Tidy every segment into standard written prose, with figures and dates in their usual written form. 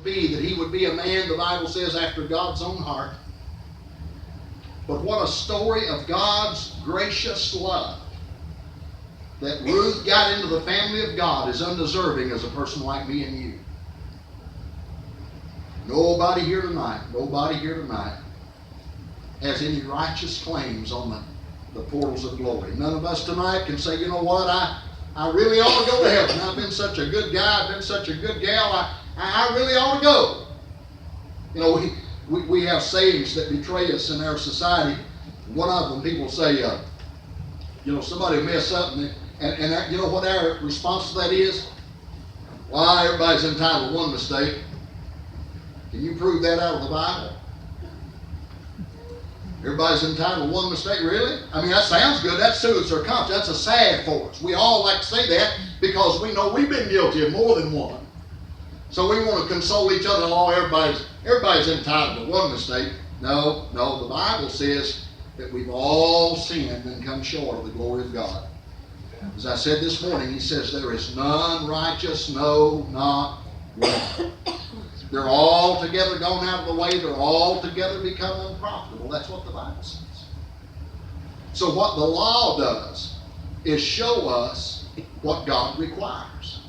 Be that he would be a man, the Bible says, after God's own heart. But what a story of God's gracious love. That Ruth got into the family of God is undeserving as a person like me and you. Nobody here tonight has any righteous claims on the portals of glory. None of us tonight can say, you know what, I really ought to go to heaven. I've been such a good guy, I've been such a good gal, I really ought to go. You know, we have sayings that betray us in our society. One of them, people say, you know, somebody mess up, and you know what our response to that is? Why, everybody's entitled to one mistake. Can you prove that out of the Bible? Everybody's entitled to one mistake, really? I mean, that sounds good. That soothes our conscience. That's a salve for us. We all like to say that because we know we've been guilty of more than one. So we want to console each other. Oh, everybody's entitled to one mistake. No, the Bible says that we've all sinned and come short of the glory of God. As I said this morning, he says there is none righteous, no, not one. They're all together gone out of the way. They're all together become unprofitable. That's what the Bible says. So what the law does is show us what God requires.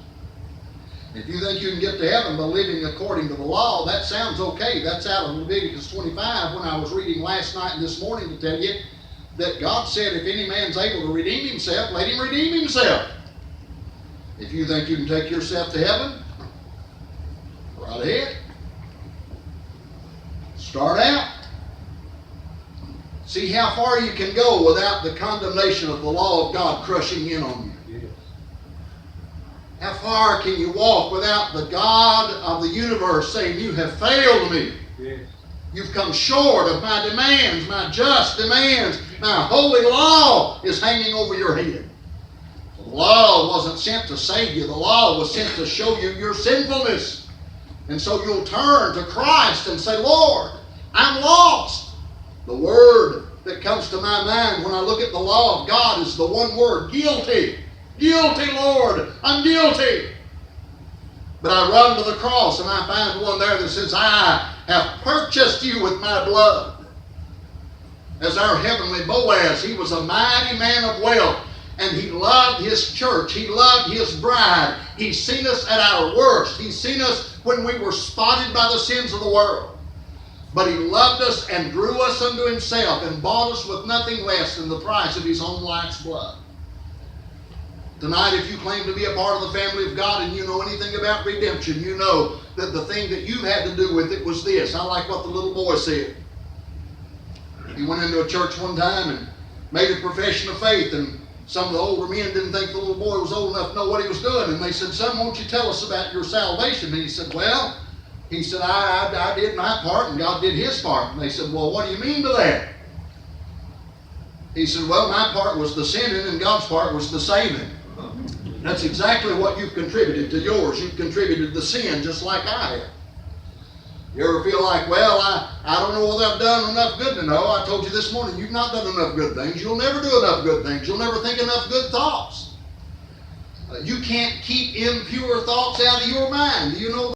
If you think you can get to heaven by living according to the law, that sounds okay. That's out of Leviticus 25 when I was reading last night and this morning to tell you that God said if any man's able to redeem himself, let him redeem himself. If you think you can take yourself to heaven, right ahead. Start out. See how far you can go without the condemnation of the law of God crushing in on you. Yes. How far can you walk without the God of the universe saying, you have failed me. Yes. You've come short of my demands, my just demands. My holy law is hanging over your head. The law wasn't sent to save you. The law was sent to show you your sinfulness. And so you'll turn to Christ and say, Lord, I'm lost. The word that comes to my mind when I look at the law of God is the one word, guilty. Guilty, Lord, I'm guilty. But I run to the cross and I find one there that says, I have purchased you with my blood. As our heavenly Boaz, he was a mighty man of wealth. And he loved his church. He loved his bride. He's seen us at our worst. He's seen us when we were spotted by the sins of the world. But he loved us and drew us unto himself and bought us with nothing less than the price of his own life's blood. Tonight, if you claim to be a part of the family of God and you know anything about redemption, you know that the thing that you had to do with it was this. I like what the little boy said. He went into a church one time and made a profession of faith, and some of the older men didn't think the little boy was old enough to know what he was doing. And they said, son, won't you tell us about your salvation? And he said, well, I did my part and God did his part. And they said, well, what do you mean by that? He said, well, my part was the sinning and God's part was the saving. That's exactly what you've contributed to yours. You've contributed the sin just like I have. You ever feel like, well, I don't know whether I've done enough good to know. I told you this morning, you've not done enough good things. You'll never do enough good things. You'll never think enough good thoughts. You can't keep impure thoughts out of your mind. Do you know